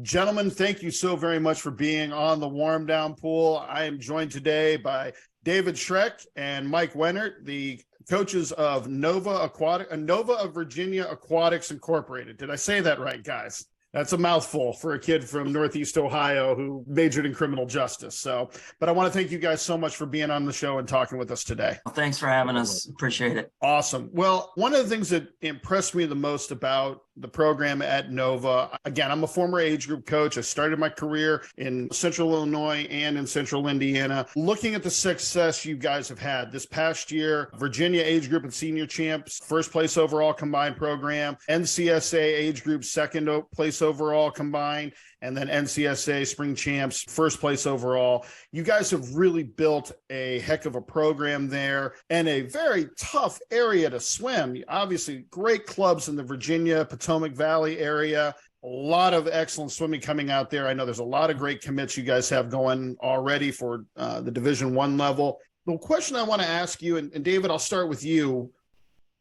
Gentlemen, thank you so very much for being on the Warm Down Pool. I am joined today by David Schreck and Mike Wenert, the coaches of Nova of Virginia Aquatics Incorporated. Did I say that right, guys? That's a mouthful for a kid from Northeast Ohio who majored in criminal justice. But I want to thank you guys so much for being on the show and talking with us today. Well, thanks for having us. Appreciate it. Awesome. Well, one of the things that impressed me the most about the program at Nova, again, I'm a former age group coach. I started my career in Central Illinois and in Central Indiana. Looking at the success you guys have had this past year, Virginia age group and senior champs, first place overall combined program, NCSA age group, second place overall combined, and then NCSA spring champs, first place overall. You guys have really built a heck of a program there and a very tough area to swim. Obviously, great clubs in the Virginia, Potomac Valley area. A lot of excellent swimming coming out there. I know there's a lot of great commits you guys have going already for the Division I level. The question I want to ask you, and David, I'll start with you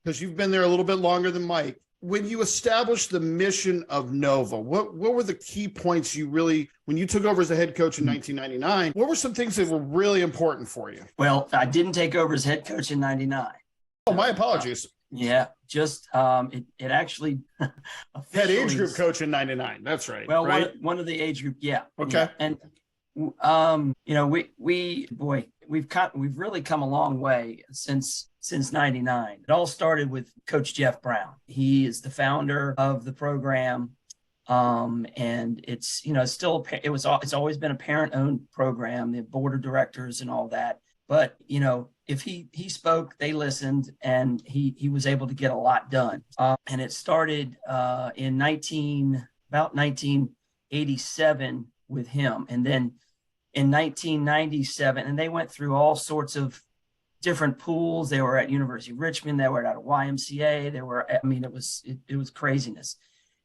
because you've been there a little bit longer than Mike. When you established the mission of Nova, what were the key points you really, when you took over as the head coach in 1999, what were some things that were really important for you? Well, I didn't take over as head coach in 99. Oh, my apologies. Just it actually head age group coach in 99. That's right. Well, right? One of the age group. Yeah. Okay. Yeah. And we've really come a long way since 99. It all started with Coach Jeff Brown. He is the founder of the program. And it's always been a parent owned program, the board of directors and all that. But, if he spoke, they listened, and he was able to get a lot done. And it started in 1987 with him. And then in 1997, and they went through all sorts of different pools. They were at University of Richmond. They were at a YMCA. It was craziness.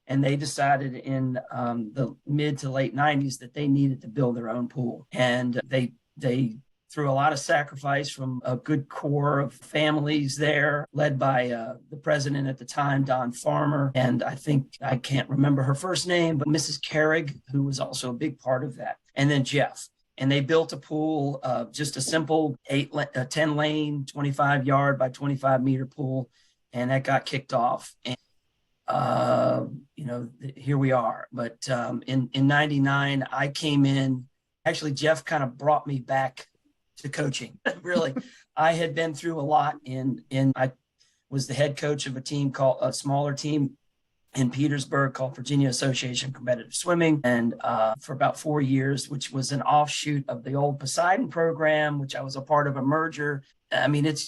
And they decided in the mid to late 90s that they needed to build their own pool. And they through a lot of sacrifice from a good core of families there, led by the president at the time, Don Farmer. And I can't remember her first name, but Mrs. Carrig, who was also a big part of that. And then Jeff. And they built a pool, just a simple 10 lane, 25 yard by 25 meter pool. And that got kicked off. And, here we are. But in 99, I came in. Actually, Jeff kind of brought me back to coaching. Really, I had been through a lot I was the head coach of a smaller team in Petersburg called Virginia Association of Competitive Swimming. And for about 4 years, which was an offshoot of the old Poseidon program, which I was a part of a merger. I mean, it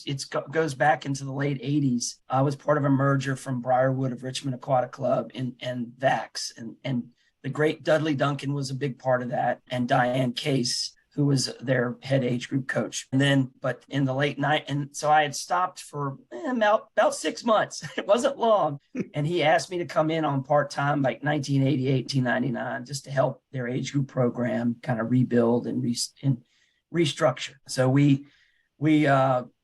goes back into the late 80s. I was part of a merger from Briarwood of Richmond Aquatic Club and VAX. And the great Dudley Duncan was a big part of that. And Diane Case, who was their head age group coach. And then, but in the late night, and so I had stopped for about 6 months. It wasn't long. And he asked me to come in on part-time like 1988, 1999, just to help their age group program kind of rebuild and restructure. So we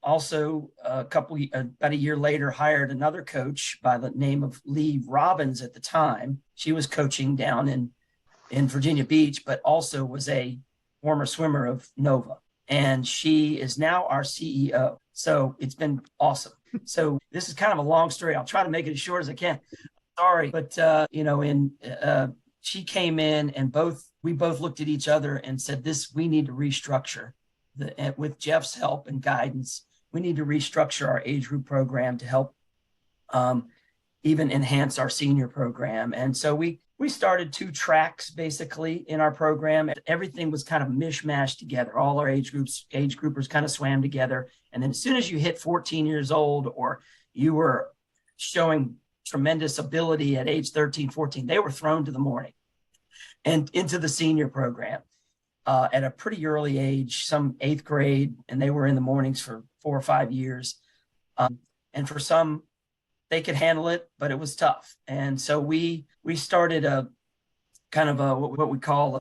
also about a year later hired another coach by the name of Lee Robbins at the time. She was coaching down in Virginia Beach, but also was a former swimmer of Nova. And she is now our CEO. So it's been awesome. So this is kind of a long story. I'll try to make it as short as I can. Sorry. But, she came in and we both looked at each other and said, we need to restructure with Jeff's help and guidance. We need to restructure our age group program to help even enhance our senior program. And so we started 2 tracks basically in our program. Everything was kind of mishmashed together. All our age groupers kind of swam together. And then as soon as you hit 14 years old or you were showing tremendous ability at age 13, 14, they were thrown to the morning and into the senior program at a pretty early age, some 8th grade. And they were in the mornings for 4 or 5 years. And for some, they could handle it, but it was tough. And so we started a kind of what we call,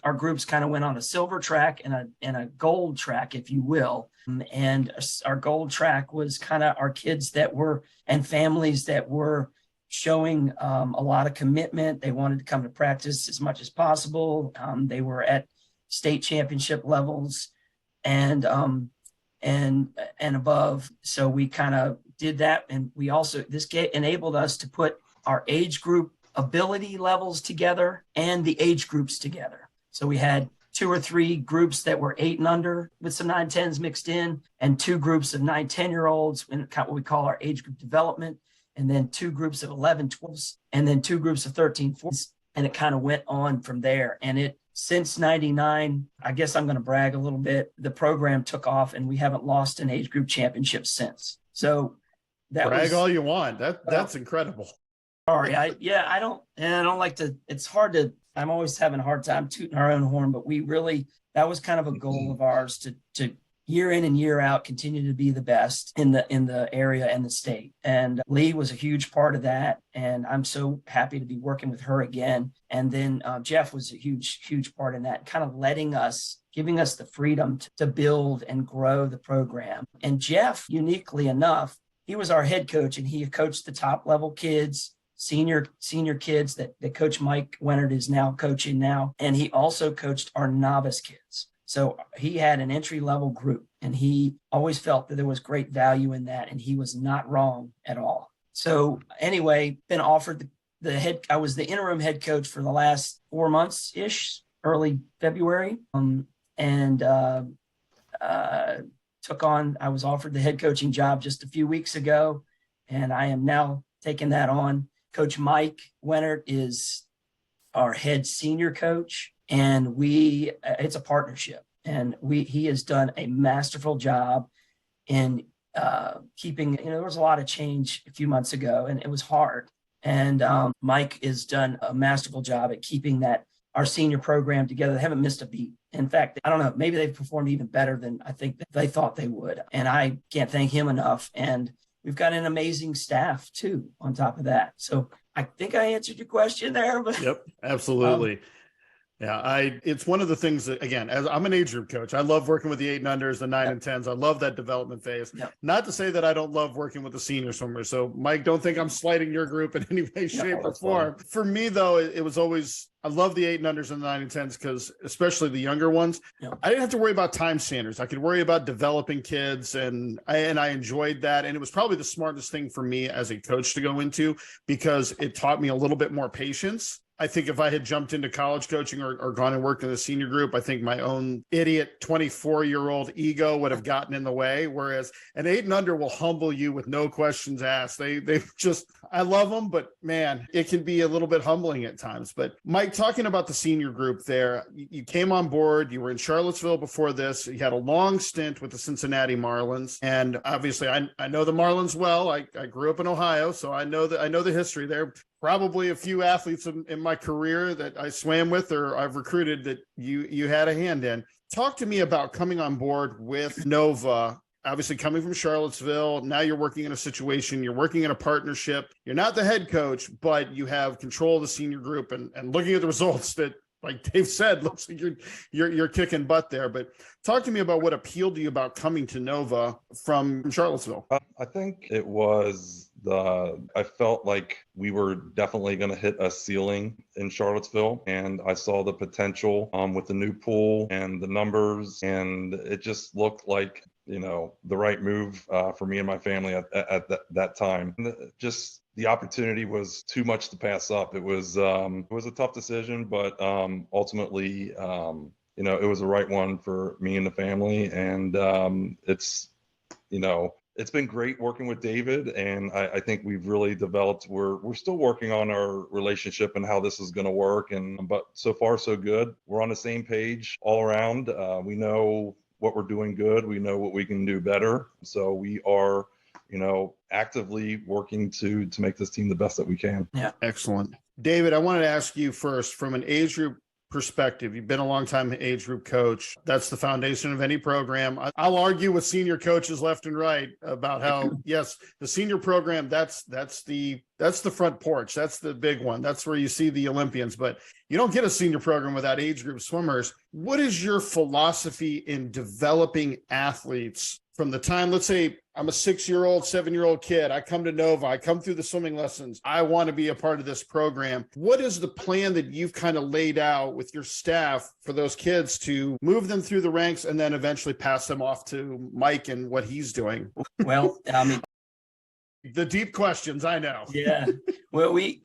our groups kind of went on a silver track and a gold track, if you will. And our gold track was kind of our kids and families that were showing a lot of commitment. They wanted to come to practice as much as possible. They were at state championship levels and above. So we kind of did that. And we also, enabled us to put our age group ability levels together and the age groups together. So we had 2 or 3 groups that were 8 and under with some 9-10s mixed in, and 2 groups of 9-10-year-olds in what we call our age group development, and then 2 groups of 11-12s, and then 2 groups of 13-14s. And it kind of went on from there. And since 99, I guess I'm going to brag a little bit, the program took off and we haven't lost an age group championship since. So that brag all you want. That's incredible. Sorry. I don't like to, it's hard to, I'm always having a hard time tooting our own horn, but that was kind of a goal of ours to year in and year out, continue to be the best in the area and the state. And Lee was a huge part of that. And I'm so happy to be working with her again. And then Jeff was a huge part in that, kind of giving us the freedom to build and grow the program. And Jeff, uniquely enough, he was our head coach, and he coached the top level kids, senior kids that Coach Mike Wenert is now coaching now. And he also coached our novice kids. So he had an entry-level group, and he always felt that there was great value in that, and he was not wrong at all. So anyway, been offered I was the interim head coach for the last 4 months-ish, early February, I was offered the head coaching job just a few weeks ago, and I am now taking that on. Coach Mike Wenert is our head senior coach, and it's a partnership, and he has done a masterful job in keeping, there was a lot of change a few months ago, and it was hard. And Mike has done a masterful job at keeping our senior program together. They haven't missed a beat. In fact, I don't know, maybe they've performed even better than I think that they thought they would. And I can't thank him enough. And we've got an amazing staff too, on top of that. So I think I answered your question there. But yep, absolutely. It's one of the things that, again, as I'm an age group coach, I love working with the 8 and unders, the 9 and 10s. I love that development phase. Yep. Not to say that I don't love working with the senior swimmers. So Mike, don't think I'm slighting your group in any way, shape, or form. For me though, it was always, I love the 8 and unders and the 9 and 10s because especially the younger ones, I didn't have to worry about time standards. I could worry about developing kids, and I enjoyed that. And it was probably the smartest thing for me as a coach to go into because it taught me a little bit more patience. I think if I had jumped into college coaching or gone and worked in the senior group, I think my own idiot 24-year-old ego would have gotten in the way. Whereas an 8 and under will humble you with no questions asked. They just, I love them, but man, it can be a little bit humbling at times. But Mike, talking about the senior group there, you came on board, you were in Charlottesville before this, you had a long stint with the Cincinnati Marlins. And obviously I know the Marlins well. I grew up in Ohio, so I know the history there. Probably a few athletes in my career that I swam with or I've recruited that you had a hand in. Talk to me about coming on board with Nova, obviously coming from Charlottesville. Now you're working in a situation, you're working in a partnership. You're not the head coach, but you have control of the senior group and looking at the results that, like Dave said, looks like you're kicking butt there. But talk to me about what appealed to you about coming to Nova from Charlottesville. I think it was I felt like we were definitely going to hit a ceiling in Charlottesville, and I saw the potential with the new pool and the numbers, and it just looked like, the right move for me and my family at that time. Just the opportunity was too much to pass up. It was a tough decision, but ultimately, it was the right one for me and the family, and it's been great working with David, and I think we've really developed. We're still working on our relationship and how this is going to work, but so far so good. We're on the same page all around. We know what we're doing good. We know what we can do better. So we are, actively working to make this team the best that we can. Yeah, excellent. David, I wanted to ask you first, from an age group perspective, you've been a long time age group coach. That's the foundation of any program. I'll argue with senior coaches left and right about how, yes, the senior program, that's the front porch. That's the big one. That's where you see the Olympians, but you don't get a senior program without age group swimmers. What is your philosophy in developing athletes from the time, let's say I'm a 6-year-old, 7-year-old kid, I come to Nova, I come through the swimming lessons, I want to be a part of this program. What is the plan that you've kind of laid out with your staff for those kids to move them through the ranks and then eventually pass them off to Mike and what he's doing? Well, I mean, the deep questions, I know. Yeah. Well, we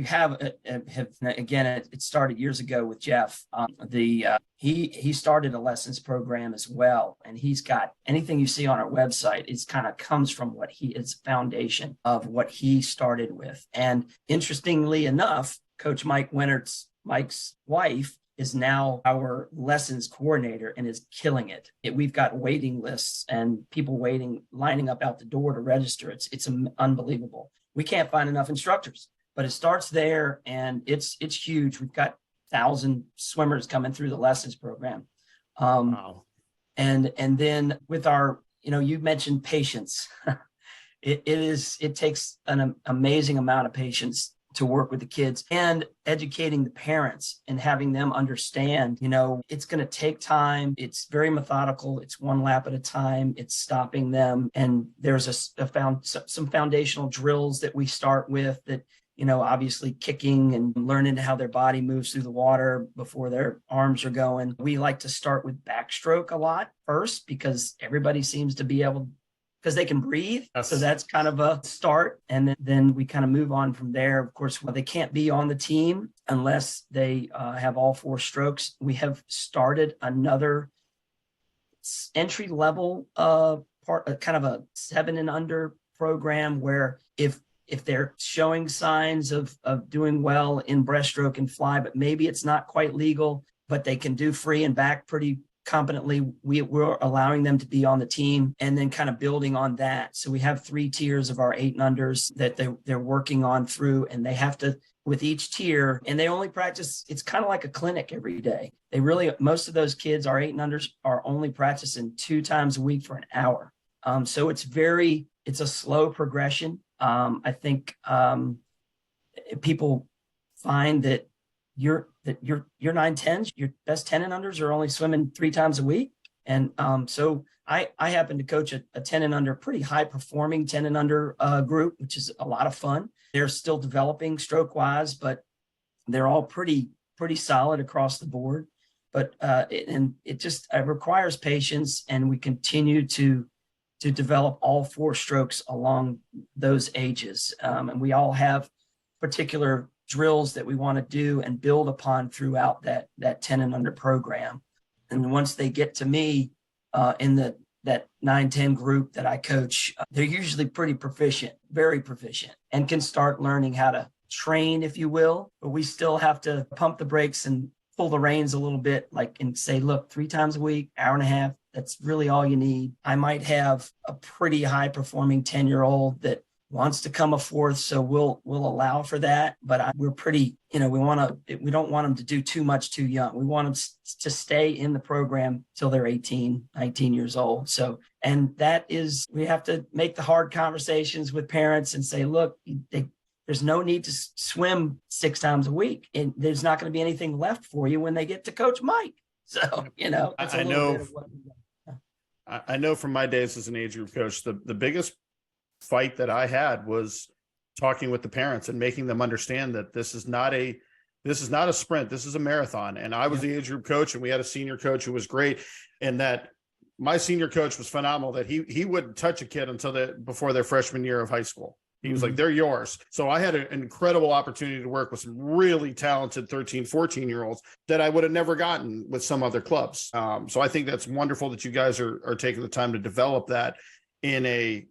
have again, it started years ago with Jeff. He started a lessons program as well, and he's got anything you see on our website is kind of comes from what it's foundation of what he started with. And interestingly enough, Coach Mike Wenert's Mike's wife is now our lessons coordinator and is killing it. We've got waiting lists and people lining up out the door to register. It's unbelievable. We can't find enough instructors, but it starts there and it's huge. We've got 1,000 swimmers coming through the lessons program. Wow. And then with our, you mentioned patience. It takes an amazing amount of patience to work with the kids and educating the parents and having them understand, it's going to take time. It's very methodical. It's one lap at a time. It's stopping them. And there's some foundational drills that we start with that, obviously kicking and learning how their body moves through the water before their arms are going. We like to start with backstroke a lot first because everybody seems to be able, because they can breathe. Yes. So that's kind of a start. And then we kind of move on from there. Of course, they can't be on the team unless they have all 4 strokes. We have started another entry level part, kind of a 7 and under program where if they're showing signs of doing well in breaststroke and fly, but maybe it's not quite legal, but they can do free and back pretty competently, we're allowing them to be on the team and then kind of building on that. So we have 3 tiers of our 8 and unders that they're working on through, and they have to, with each tier, and they only practice, it's kind of like a clinic every day. Most of those kids, our 8 and unders, are only practicing 2 times a week for an hour. So it's a slow progression. I think people find that your 9-10s, your best 10 and unders are only swimming 3 times a week. And so I happen to coach a 10 and under, pretty high performing 10 and under group, which is a lot of fun. They're still developing stroke wise, but they're all pretty solid across the board. But it requires patience, and we continue to develop all 4 strokes along those ages. And we all have particular drills that we want to do and build upon throughout that 10 and under program. And once they get to me in that 9-10 group that I coach, they're usually pretty proficient, very proficient, and can start learning how to train, if you will. But we still have to pump the brakes and pull the reins a little bit, and say, look, 3 times a week, hour and a half, that's really all you need. I might have a pretty high performing 10-year-old that wants to come a 4th, so we'll allow for that. But we're pretty, we don't want them to do too much too young. We want them to stay in the program till they're 18, 19 years old. So, and that is, we have to make the hard conversations with parents and say, look, there's no need to swim 6 times a week, and there's not going to be anything left for you when they get to Coach Mike. So, that's a little bit of what I know from my days as an age group coach, the biggest fight that I had was talking with the parents and making them understand that this is not a sprint. This is a marathon. And I was the age group coach, and we had a senior coach who was great. And that my senior coach was phenomenal, that he wouldn't touch a kid before their freshman year of high school. He was like, they're yours. So I had an incredible opportunity to work with some really talented 13, 14-year-olds that I would have never gotten with some other clubs. So I think that's wonderful that you guys are taking the time to develop that in a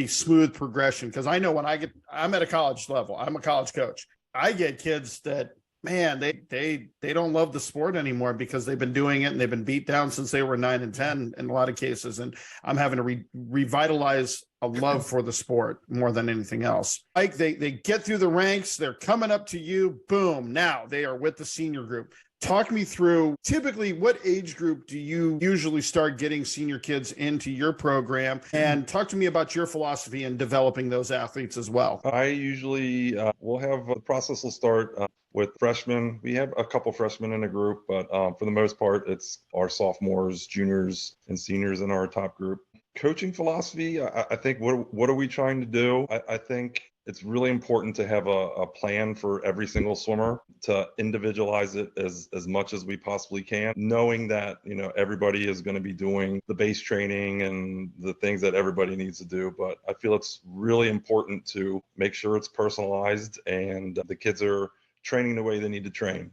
smooth progression. Because I know when I'm at a college level, I'm a college coach. I get kids that, man, they don't love the sport anymore because they've been doing it and they've been beat down since they were 9 and 10 in a lot of cases. And I'm having to revitalize a love for the sport more than anything else. Like they get through the ranks, they're coming up to you, boom, now they are with the senior group. Talk me through, typically, what age group do you usually start getting senior kids into your program? And talk to me about your philosophy in developing those athletes as well. I usually will have the process will start with freshmen. We have a couple freshmen in a group, but for the most part, it's our sophomores, juniors, and seniors in our top group. Coaching philosophy, I think, what are we trying to do? I think it's really important to have a plan for every single swimmer, to individualize it as much as we possibly can, knowing that, everybody is going to be doing the base training and the things that everybody needs to do. But I feel it's really important to make sure it's personalized and the kids are training the way they need to train.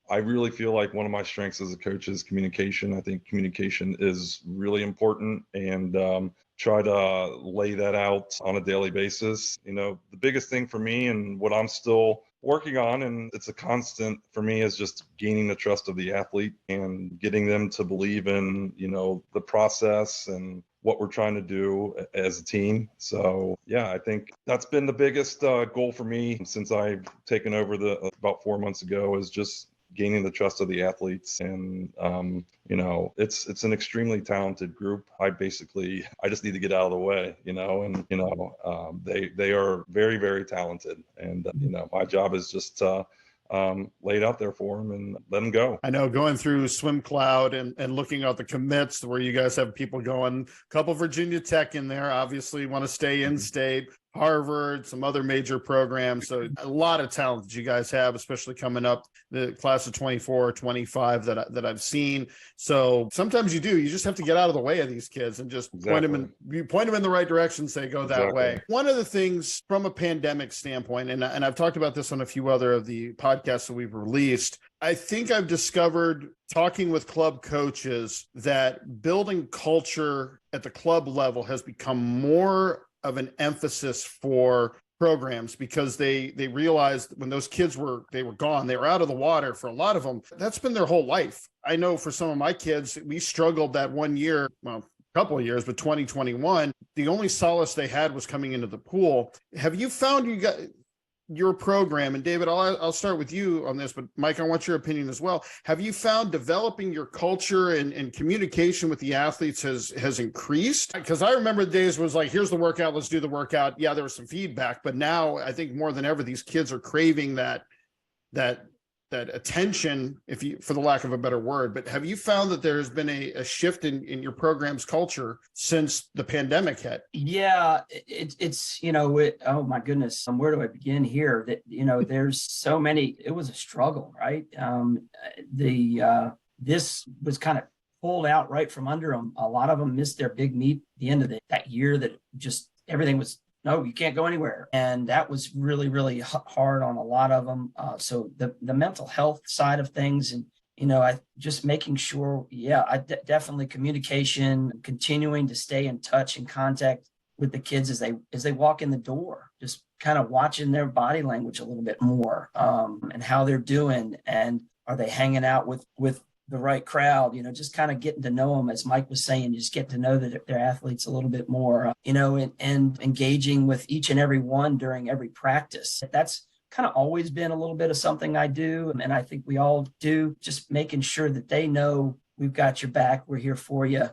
I really feel like one of my strengths as a coach is communication. I think communication is really important, and try to lay that out on a daily basis. The biggest thing for me and what I'm still working on, and it's a constant for me, is just gaining the trust of the athlete and getting them to believe in, the process and what we're trying to do as a team. So yeah, I think that's been the biggest goal for me since I've taken over about 4 months ago, is just gaining the trust of the athletes. And it's an extremely talented group. I just need to get out of the way, they are very, very talented, and my job is just lay it out there for them and let them go. I know, going through Swim Cloud and looking at the commits where you guys have people going, a couple Virginia Tech in there, obviously want to stay in state, Harvard, some other major programs. So a lot of talent that you guys have, especially coming up, the class of 24, 25 that I've seen. So sometimes you just have to get out of the way of these kids and just point them in the right direction, say, go that way. One of the things from a pandemic standpoint, and I've talked about this on a few other of the podcasts that we've released, I think I've discovered, talking with club coaches, that building culture at the club level has become more of an emphasis for programs, because they realized when those kids were gone, they were out of the water. For a lot of them, that's been their whole life. I know for some of my kids, we struggled that one year, well, a couple of years, but 2021, the only solace they had was coming into the pool. Have you found your program, and David, I'll start with you on this, but Mike, I want your opinion as well. Have you found developing your culture and communication with the athletes has increased? Because I remember the days was like, here's the workout, let's do the workout. Yeah, there was some feedback, but now I think more than ever, these kids are craving that attention, for the lack of a better word. But have you found that there's been a shift in your program's culture since the pandemic hit? Yeah, it's oh my goodness, where do I begin here? That there's so many. It was a struggle, right? This was kind of pulled out right from under them. A lot of them missed their big meet at the end of that year. That just everything was, no, you can't go anywhere. And that was really, really hard on a lot of them. So the mental health side of things, and, I just making sure, definitely communication, continuing to stay in touch and contact with the kids as they walk in the door, just kind of watching their body language a little bit more, and how they're doing, and are they hanging out with the right crowd, just kind of getting to know them, as Mike was saying, just get to know their athletes a little bit more, and engaging with each and every one during every practice. That's kind of always been a little bit of something I do. And I think we all do, just making sure that they know we've got your back. We're here for you,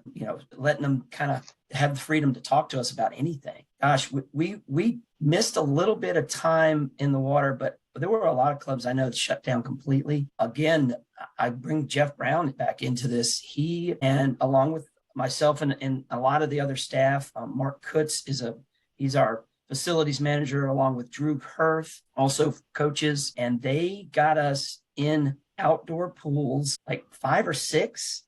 letting them kind of have the freedom to talk to us about anything. Gosh, we missed a little bit of time in the water, but there were a lot of clubs I know that shut down completely. Again, I bring Jeff Brown back into this. He, and along with myself and a lot of the other staff, Mark Kutz he's our facilities manager, along with Drew Hirth, also coaches, and they got us in outdoor pools, like 5 or 6.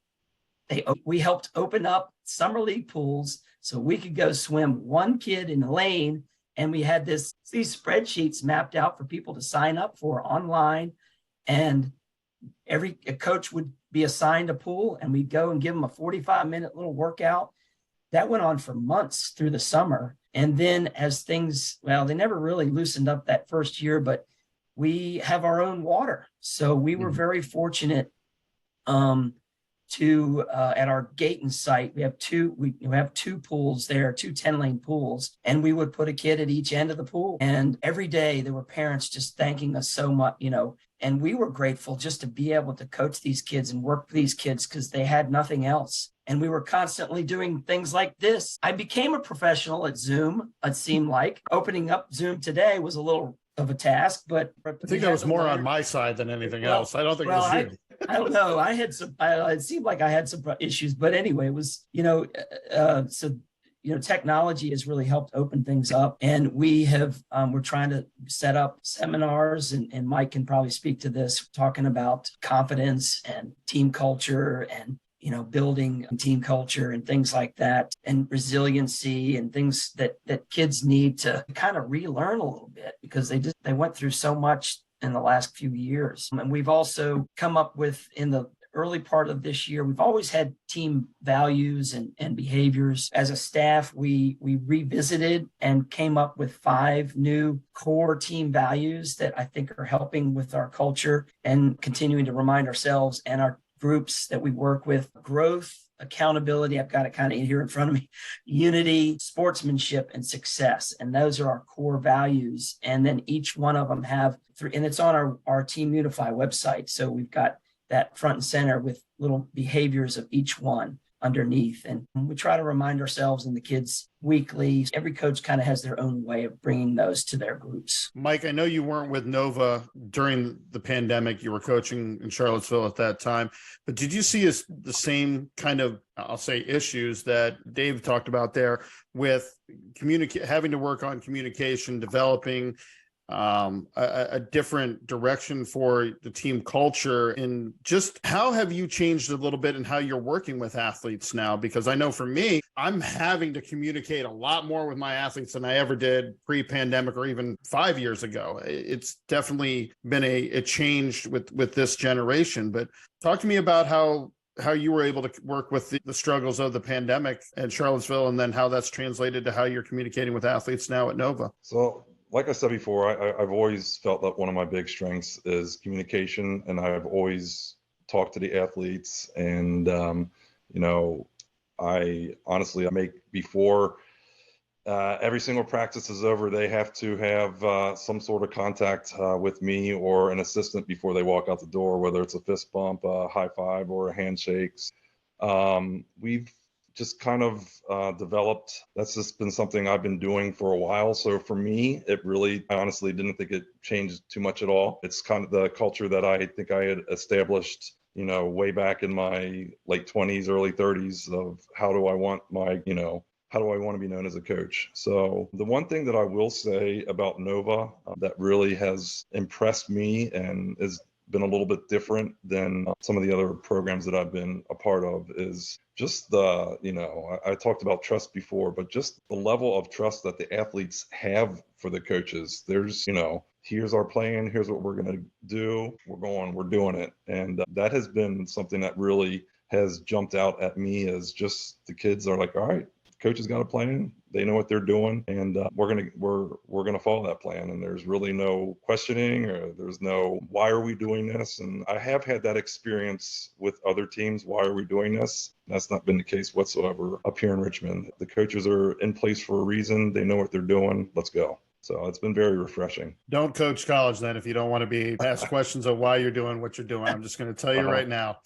We helped open up summer league pools so we could go swim one kid in a lane. And we had these spreadsheets mapped out for people to sign up for online. And a coach would be assigned a pool, and we'd go and give them a 45-minute little workout. That went on for months through the summer. And then as things, they never really loosened up that first year, but we have our own water. So we were very fortunate to at our Gayton site, we have two pools there, 2 10-lane pools, and we would put a kid at each end of the pool. And every day there were parents just thanking us so much, and we were grateful just to be able to coach these kids and work with these kids, because they had nothing else. And we were constantly doing things like this. I became a professional at Zoom. It seemed like opening up Zoom today was a little of a task, but I think that was more on my side than anything else. I don't think it was you. I don't know. I had some, it seemed like I had some issues, but anyway, it was, technology has really helped open things up. And we're trying to set up seminars, and Mike can probably speak to this, talking about confidence and team culture and, building team culture and things like that, and resiliency and things that kids need to kind of relearn a little bit, because they went through so much in the last few years. And we've also come up with, in the early part of this year, we've always had team values and behaviors. As a staff, we revisited and came up with 5 new core team values that I think are helping with our culture and continuing to remind ourselves and our groups that we work with: growth, accountability, I've got it kind of here in front of me, unity, sportsmanship, and success. And those are our core values. And then each one of them have 3, and it's on our Team Unify website. So we've got that front and center with little behaviors of each one underneath. And we try to remind ourselves and the kids weekly. Every coach kind of has their own way of bringing those to their groups. Mike, I know you weren't with Nova during the pandemic. You were coaching in Charlottesville at that time, but did you see the same kind of, I'll say, issues that Dave talked about there with having to work on communication, developing a different direction for the team culture? And just how have you changed a little bit in how you're working with athletes now? Because I know for me, I'm having to communicate a lot more with my athletes than I ever did pre-pandemic or even 5 years ago. It's definitely been a change with this generation. But talk to me about how you were able to work with the struggles of the pandemic at Charlottesville, and then how that's translated to how you're communicating with athletes now at Nova. So, like I said before, I've always felt that one of my big strengths is communication, and I've always talked to the athletes. And, I make, before every single practice is over, they have to have some sort of contact with me or an assistant before they walk out the door, whether it's a fist bump, a high five, or a handshake. We've just kind of developed. That's just been something I've been doing for a while. So for me, I honestly didn't think it changed too much at all. It's kind of the culture that I think I had established, way back in my late 20s, early 30s, of how do I want to be known as a coach. So the one thing that I will say about Nova that really has impressed me and is been a little bit different than some of the other programs that I've been a part of is just I talked about trust before, but just the level of trust that the athletes have for the coaches. There's, here's our plan, here's what we're going to do, we're doing it. And that has been something that really has jumped out at me, as just the kids are like, all right, coach has got a plan, they know what they're doing, and we're gonna follow that plan. And there's really no questioning, or there's no, why are we doing this? And I have had that experience with other teams. Why are we doing this? That's not been the case whatsoever up here in Richmond. The coaches are in place for a reason. They know what they're doing. Let's go. So it's been very refreshing. Don't coach college then if you don't want to be asked questions of why you're doing what you're doing. I'm just going to tell you right now.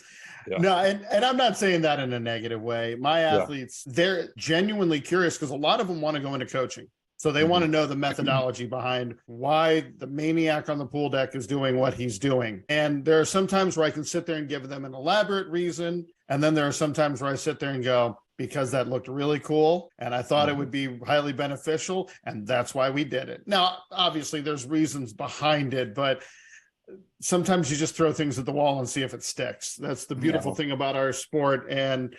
Yeah. No, and I'm not saying that in a negative way. My athletes, they're genuinely curious, because a lot of them want to go into coaching. So they want to know the methodology behind why the maniac on the pool deck is doing what he's doing. And there are some times where I can sit there and give them an elaborate reason. And then there are some times where I sit there and go, because that looked really cool and I thought it would be highly beneficial, and that's why we did it. Now, obviously there's reasons behind it, but sometimes you just throw things at the wall and see if it sticks. That's the beautiful thing about our sport, and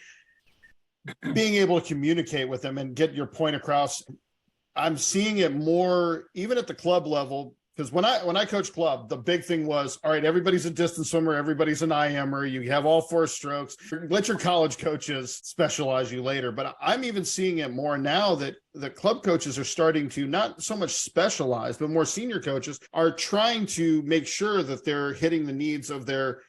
being able to communicate with them and get your point across. I'm seeing it more even at the club level, because when I coach club, the big thing was, all right, everybody's a distance swimmer, everybody's an IMer, you have all 4 strokes. Let your college coaches specialize you later. But I'm even seeing it more now that the club coaches are starting to not so much specialize, but more senior coaches are trying to make sure that they're hitting the needs of their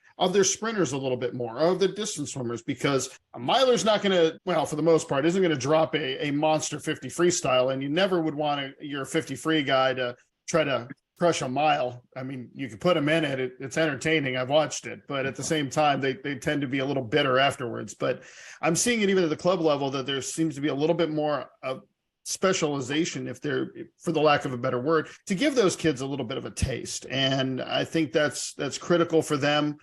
sprinters a little bit more, of the distance swimmers, because a miler's not going to, well, for the most part, isn't going to drop a monster 50 freestyle. And you never would want your 50 free guy to try to crush a mile. I mean, you could put them in it. It's entertaining. I've watched it, but at the same time, they tend to be a little bitter afterwards. But I'm seeing it even at the club level that there seems to be a little bit more of specialization, if they're, for the lack of a better word, to give those kids a little bit of a taste. And I think that's critical for them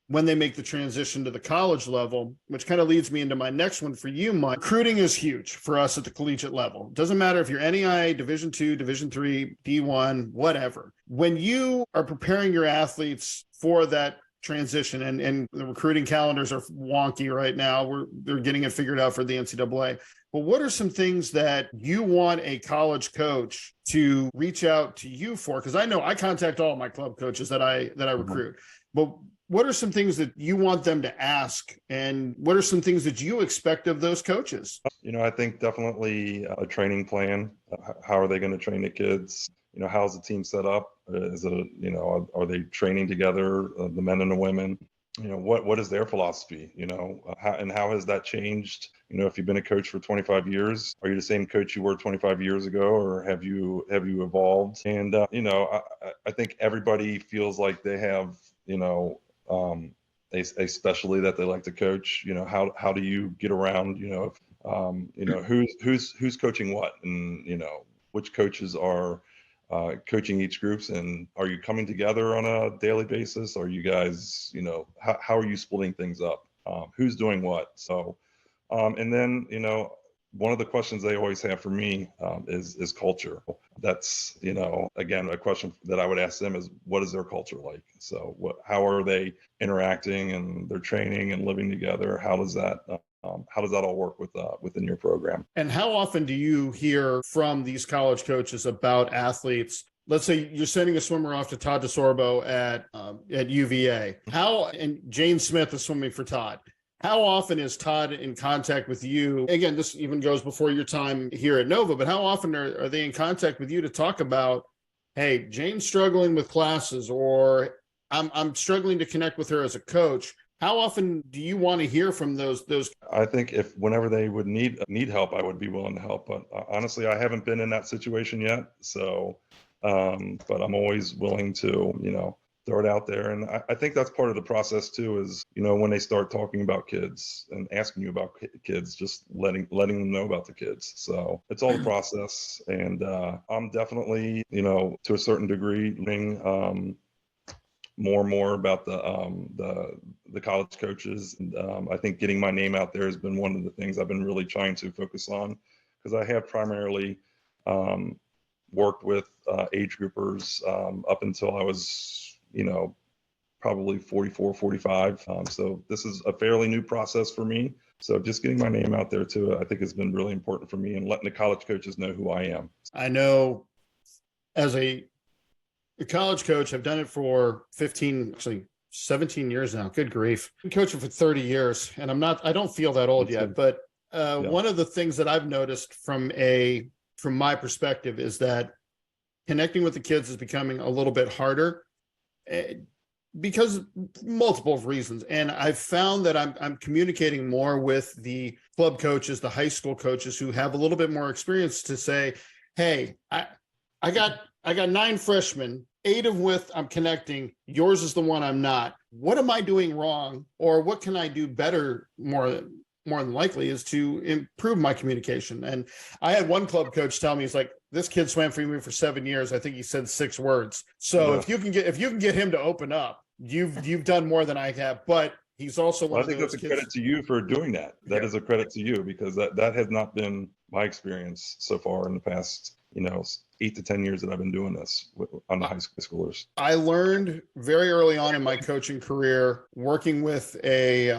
when they make the transition to the college level, which kind of leads me into my next one for you, Mike. Recruiting is huge for us at the collegiate level. It doesn't matter if you're NEI, Division II, Division III, D1, whatever. When you are preparing your athletes for that transition, and the recruiting calendars are wonky right now, they're getting it figured out for the NCAA. But what are some things that you want a college coach to reach out to you for? Because I know I contact all my club coaches that I recruit, but what are some things that you want them to ask, and what are some things that you expect of those coaches? I think definitely a training plan. How are they going to train the kids? How's the team set up? Is it are they training together, the men and the women? What is their philosophy? How has that changed? If you've been a coach for 25 years, are you the same coach you were 25 years ago, or have you evolved? And I think everybody feels like they have a specialty that they like to coach. How do you get around? Who's coaching what, and which coaches are coaching each groups, and are you coming together on a daily basis? Are you guys, how are you splitting things up? Who's doing what? So, and then, one of the questions they always have for me is culture. That's, again, a question that I would ask them is, what is their culture like? So how are they interacting, and their training and living together? How does that all work within your program? And how often do you hear from these college coaches about athletes? Let's say you're sending a swimmer off to Todd DeSorbo at UVA. And Jane Smith is swimming for Todd. How often is Todd in contact with you? Again, this even goes before your time here at Nova, but how often are they in contact with you to talk about, hey, Jane's struggling with classes, or I'm struggling to connect with her as a coach? How often do you want to hear from those? I think whenever they would need help, I would be willing to help. But honestly, I haven't been in that situation yet. So, but I'm always willing to, throw it out there. And I think that's part of the process too, is, when they start talking about kids and asking you about kids, just letting them know about the kids. So it's all a process. And I'm definitely, to a certain degree, learning more and more about the college coaches. And I think getting my name out there has been one of the things I've been really trying to focus on, because I have primarily worked with age groupers up until I was, probably 44, 45. So this is a fairly new process for me. So just getting my name out there too, I think has been really important for me, and letting the college coaches know who I am. I know as a college coach, I've done it for 17 years now. Good grief. I've been coaching for 30 years, and I don't feel that old yet, but one of the things that I've noticed from my perspective is that connecting with the kids is becoming a little bit harder because multiple reasons. And I've found that I'm communicating more with the club coaches, the high school coaches who have a little bit more experience, to say, hey, I got 9 freshmen, 8 of which I'm connecting. Yours is the one I'm not. What am I doing wrong? Or what can I do better? More than likely is to improve my communication. And I had one club coach tell me, he's like, this kid swam for me for 7 years. I think he said 6 words. So if you can get him to open up, you've done more than I have. But he's also one of those kids. I think that's a credit to you for doing that. That is a credit to you, because that has not been my experience so far in the past, 8 to 10 years that I've been doing this on the high schoolers. I learned very early on in my coaching career, working with a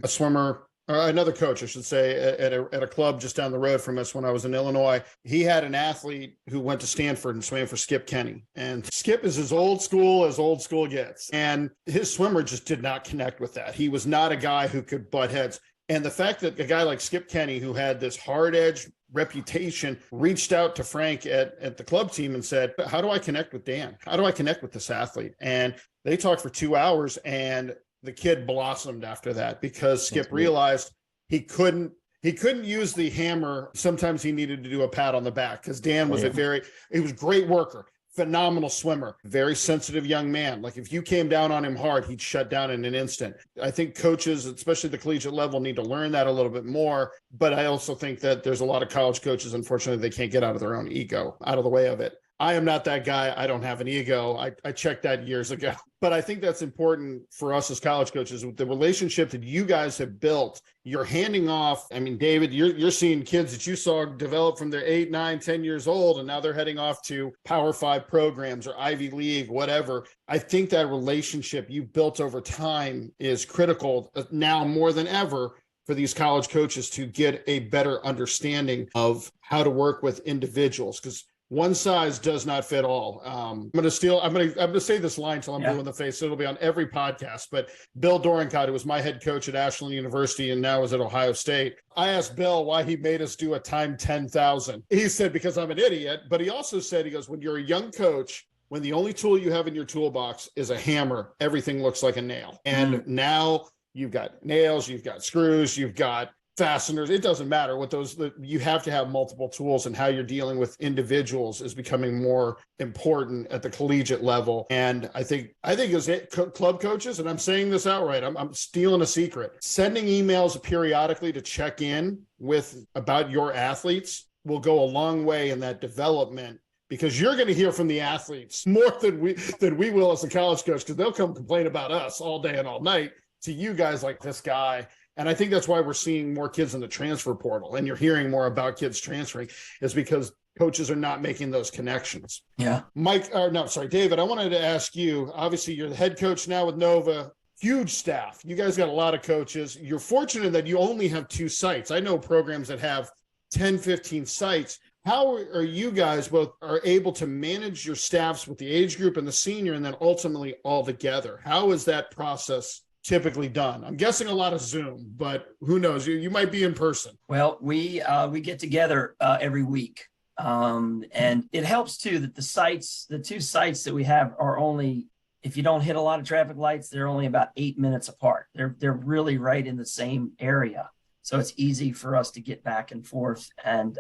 swimmer, or another coach, I should say, at a club just down the road from us when I was in Illinois. He had an athlete who went to Stanford and swam for Skip Kenny. And Skip is as old school gets. And his swimmer just did not connect with that. He was not a guy who could butt heads. And the fact that a guy like Skip Kenny, who had this hard edge reputation, reached out to Frank at the club team and said, how do I connect with Dan? How do I connect with this athlete? And they talked for 2 hours, and the kid blossomed after that, because Skip realized he couldn't use the hammer. Sometimes he needed to do a pat on the back, because Dan was he was a great worker, phenomenal swimmer, very sensitive young man. Like if you came down on him hard, he'd shut down in an instant. I think coaches, especially the collegiate level, need to learn that a little bit more. But I also think that there's a lot of college coaches, unfortunately, they can't get out of their own ego, out of the way of it. I am not that guy. I don't have an ego. I checked that years ago. But I think that's important for us as college coaches. With the relationship that you guys have built, you're handing off. I mean, David, you're seeing kids that you saw develop from their 8, 9, 10 years old, and now they're heading off to Power 5 programs or Ivy League, whatever. I think that relationship you built over time is critical now more than ever for these college coaches to get a better understanding of how to work with individuals, because one size does not fit all. I'm going to say this line till I'm blue in the face. So it'll be on every podcast. But Bill Dorincott, who was my head coach at Ashland University and now is at Ohio State, I asked Bill why he made us do a time 10,000. He said, because I'm an idiot. But he also said, he goes, when you're a young coach, when the only tool you have in your toolbox is a hammer, everything looks like a nail. And now you've got nails, you've got screws, you've got fasteners. It doesn't matter what those, you have to have multiple tools, and how you're dealing with individuals is becoming more important at the collegiate level. And I think as club coaches, and I'm saying this outright, I'm stealing a secret, sending emails periodically to check in with about your athletes will go a long way in that development, because you're going to hear from the athletes more than we will as a college coach, because they'll come complain about us all day and all night to you guys, like this guy. And I think that's why we're seeing more kids in the transfer portal, and you're hearing more about kids transferring, is because coaches are not making those connections. Yeah. David, I wanted to ask you, obviously you're the head coach now with Nova, huge staff. You guys got a lot of coaches. You're fortunate that you only have 2 sites. I know programs that have 10, 15 sites. How are you guys both are able to manage your staffs with the age group and the senior, and then ultimately all together? How is that process typically done? I'm guessing a lot of Zoom, but who knows? You might be in person. Well, we get together every week, and it helps too that the 2 sites that we have are only, if you don't hit a lot of traffic lights, they're only about 8 minutes apart. They're really right in the same area, so it's easy for us to get back and forth. And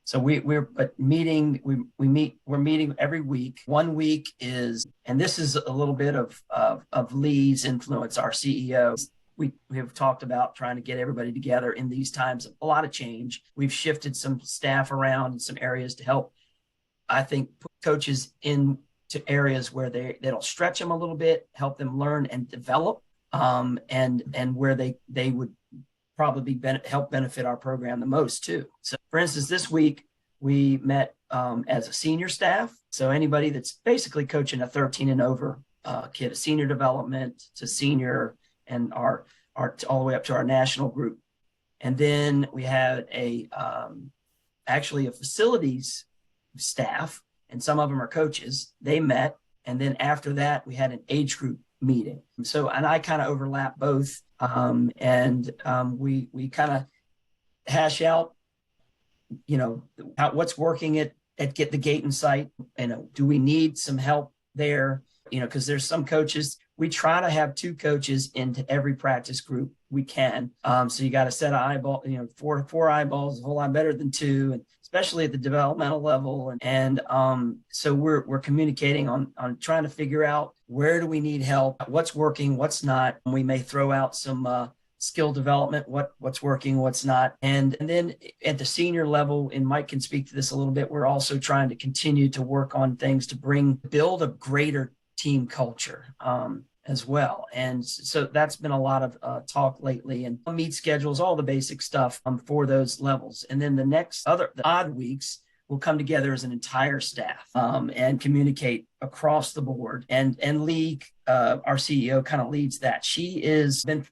so we're meeting every week. One week is, and this is a little bit of Lee's influence, our CEO. We have talked about trying to get everybody together in these times of a lot of change. We've shifted some staff around in some areas to help, I think, put coaches into areas where that'll stretch them a little bit, help them learn and develop, and where they would probably help benefit our program the most too. So for instance, this week we met as a senior staff. So anybody that's basically coaching a 13 and over kid, a senior development to senior, and our all the way up to our national group. And then we had actually a facilities staff, and some of them are coaches. They met. And then after that, we had an age group meeting. So, and I kind of overlap both. We kind of hash out, what's working at Get the Gate site. Do we need some help there? Because there's some coaches, we try to have 2 coaches into every practice group we can. So you got a set of eyeball, 4 eyeballs is a whole lot better than 2, and especially at the developmental level. And so we're communicating on trying to figure out where do we need help, what's working, what's not. And we may throw out some skill development, what's working, what's not. And then at the senior level, and Mike can speak to this a little bit, we're also trying to continue to work on things to build a greater team culture as well. And so that's been a lot of talk lately, and meet schedules, all the basic stuff for those levels. And then the odd weeks, we'll come together as an entire staff and communicate across the board. And Lee, our CEO, kind of leads that. She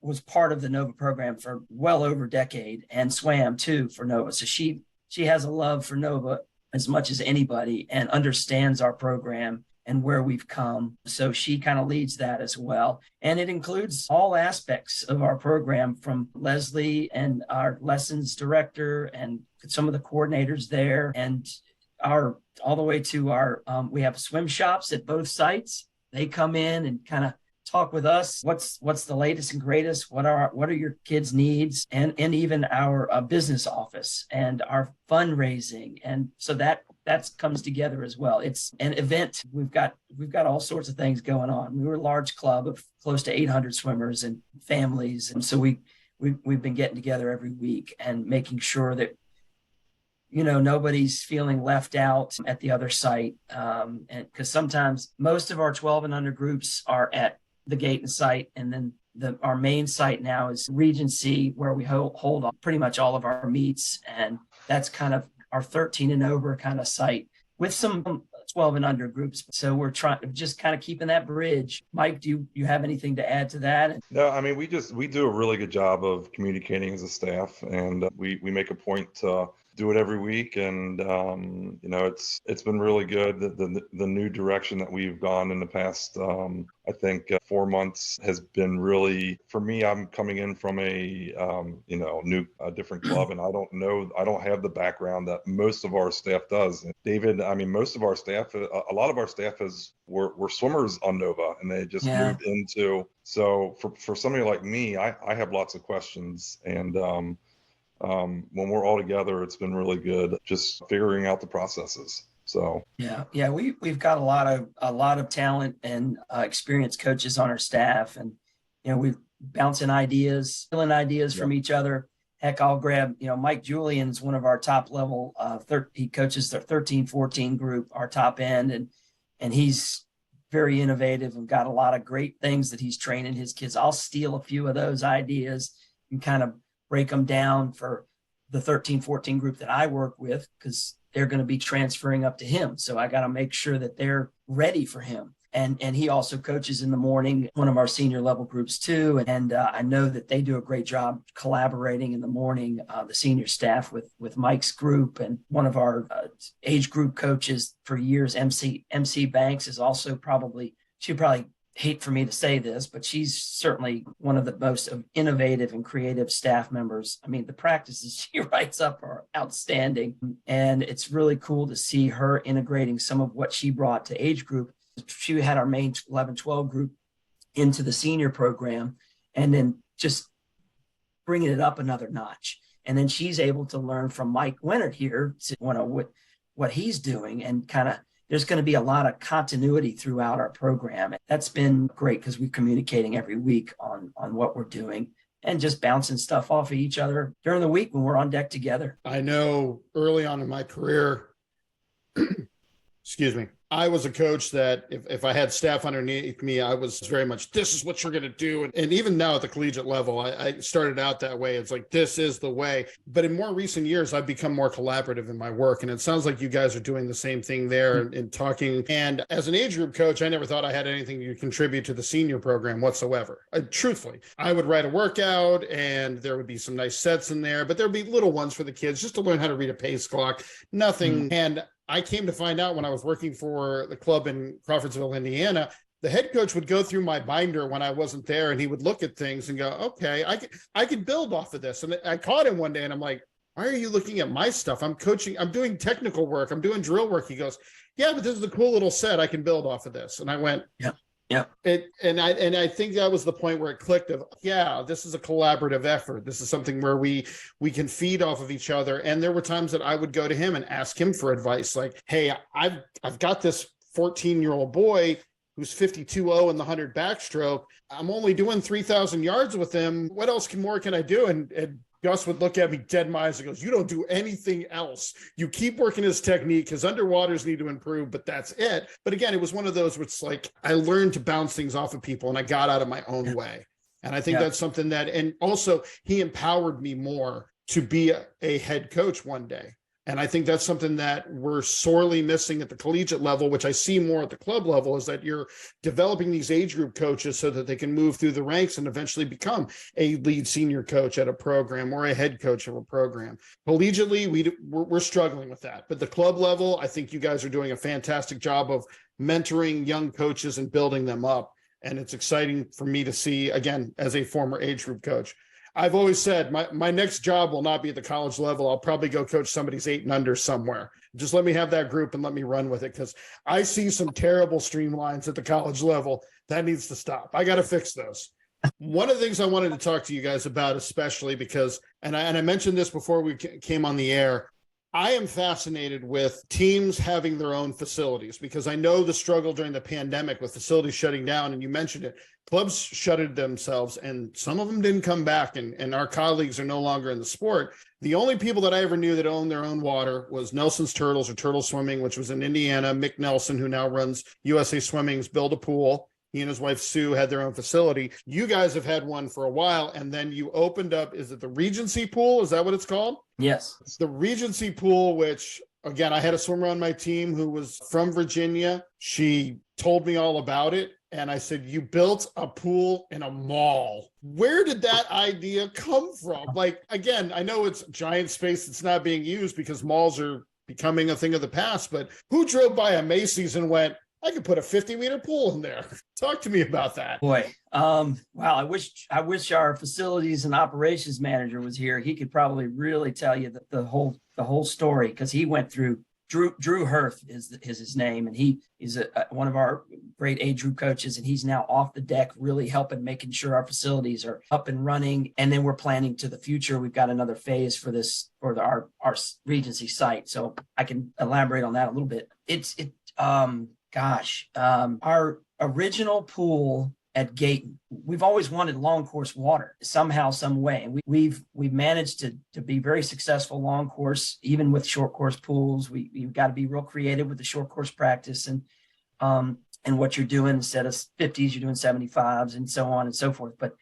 was part of the Nova program for well over a decade, and swam too for Nova. So she has a love for Nova as much as anybody, and understands our program and where we've come. So she kind of leads that as well. And it includes all aspects of our program, from Leslie and our lessons director and some of the coordinators there, and all the way to our, we have swim shops at both sites. They come in and kind of talk with us. What's the latest and greatest? What are your kids' needs? And even our business office and our fundraising. And so that that comes together as well. It's an event. We've got all sorts of things going on. We were a large club of close to 800 swimmers and families. And so we've been getting together every week and making sure that, nobody's feeling left out at the other site. And because sometimes most of our 12 and under groups are at the Gayton site, and then our main site now is Regency, where we hold pretty much all of our meets, and that's kind of our 13 and over kind of site with some 12 and under groups. So we're trying to just kind of keeping that bridge. Mike, do you have anything to add to that? No, I mean, we do a really good job of communicating as a staff, and we make a point to do it every week. And, it's been really good. The new direction that we've gone in the past, I think 4 months has been really, for me, I'm coming in from a, different club, and I don't have the background that most of our staff does. And David, I mean, most of our staff, a lot of our staff were swimmers on Nova, and they just moved into, so for somebody like me, I have lots of questions, and, when we're all together, it's been really good just figuring out the processes. So we've got a lot of talent and experienced coaches on our staff, and we're bouncing ideas, stealing ideas from each other. Heck, I'll grab Mike Julian's one of our top level. He coaches the 13-14 group, our top end, and he's very innovative and got a lot of great things that he's training his kids. I'll steal a few of those ideas and kind of break them down for the 13-14 group that I work with, because they're going to be transferring up to him. So I got to make sure that they're ready for him. And he also coaches in the morning, one of our senior level groups too. And I know that they do a great job collaborating in the morning, the senior staff with Mike's group. And one of our age group coaches for years, MC Banks, is also she probably hate for me to say this, but she's certainly one of the most innovative and creative staff members. I mean, the practices she writes up are outstanding, and it's really cool to see her integrating some of what she brought to age group. She had our main 11-12 group into the senior program, and then just bringing it up another notch. And then she's able to learn from Mike Wenert here to what he's doing, and kind of there's going to be a lot of continuity throughout our program. That's been great because we're communicating every week on what we're doing and just bouncing stuff off of each other during the week when we're on deck together. I know early on in my career, excuse me, I was a coach that if I had staff underneath me, I was very much, this is what you're going to do. And even now at the collegiate level, I started out that way. It's like, this is the way. But in more recent years, I've become more collaborative in my work. And it sounds like you guys are doing the same thing there in talking. And as an age group coach, I never thought I had anything to contribute to the senior program whatsoever. Truthfully, I would write a workout and there would be some nice sets in there, but there'd be little ones for the kids just to learn how to read a pace clock, nothing. And I came to find out when I was working for the club in Crawfordsville, Indiana, the head coach would go through my binder when I wasn't there, and he would look at things and go, okay, I could build off of this. And I caught him one day and I'm like, why are you looking at my stuff? I'm coaching, I'm doing technical work, I'm doing drill work. He goes, yeah, but this is a cool little set. I can build off of this. And I went, yeah. And I think that was the point where it clicked of, yeah, this is a collaborative effort. This is something where we can feed off of each other. And there were times that I would go to him and ask him for advice. Like, hey, I've got this 14-year-old boy who's 52.0 in the 100 backstroke. I'm only doing 3,000 yards with him. What else more can I do? And Gus would look at me dead in my eyes and goes, you don't do anything else. You keep working his technique. His underwaters need to improve, but that's it. But again, it was one of those where it's like, I learned to bounce things off of people and I got out of my own way. And I think that's something that, and also he empowered me more to be a head coach one day. And I think that's something that we're sorely missing at the collegiate level, which I see more at the club level, is that you're developing these age group coaches so that they can move through the ranks and eventually become a lead senior coach at a program or a head coach of a program. Collegiately, we're struggling with that. But the club level, I think you guys are doing a fantastic job of mentoring young coaches and building them up. And it's exciting for me to see, again, as a former age group coach. I've always said my next job will not be at the college level. I'll probably go coach somebody's 8 and under somewhere. Just let me have that group and let me run with it, because I see some terrible streamlines at the college level. That needs to stop. I got to fix those. One of the things I wanted to talk to you guys about, especially because, and I mentioned this before we came on the air, I am fascinated with teams having their own facilities because I know the struggle during the pandemic with facilities shutting down, and you mentioned it. Clubs shuttered themselves, and some of them didn't come back, and our colleagues are no longer in the sport. The only people that I ever knew that owned their own water was Nelson's Turtles or Turtle Swimming, which was in Indiana. Mick Nelson, who now runs USA Swimming's, built a pool. He and his wife, Sue, had their own facility. You guys have had one for a while, and then you opened up, is it the Regency Pool? Is that what it's called? Yes. It's the Regency Pool, which, again, I had a swimmer on my team who was from Virginia. She told me all about it. And I said, you built a pool in a mall. Where did that idea come from? Like, again, I know it's giant space that's not being used because malls are becoming a thing of the past, but who drove by a Macy's and went, I could put a 50-meter pool in there? Talk to me about that. Boy, wow, I wish our facilities and operations manager was here. He could probably really tell you the whole story, because he went through. Drew Hirth is his name, and he's one of our great age group coaches, and he's now off the deck really helping, making sure our facilities are up and running. And then we're planning to the future. We've got another phase for this, for our Regency site. So I can elaborate on that a little bit. Our original pool at Gayton, we've always wanted long course water somehow, some way. And we've managed to be very successful long course, even with short course pools. You've got to be real creative with the short course practice and what you're doing. Instead of 50s, you're doing 75s and so on and so forth. But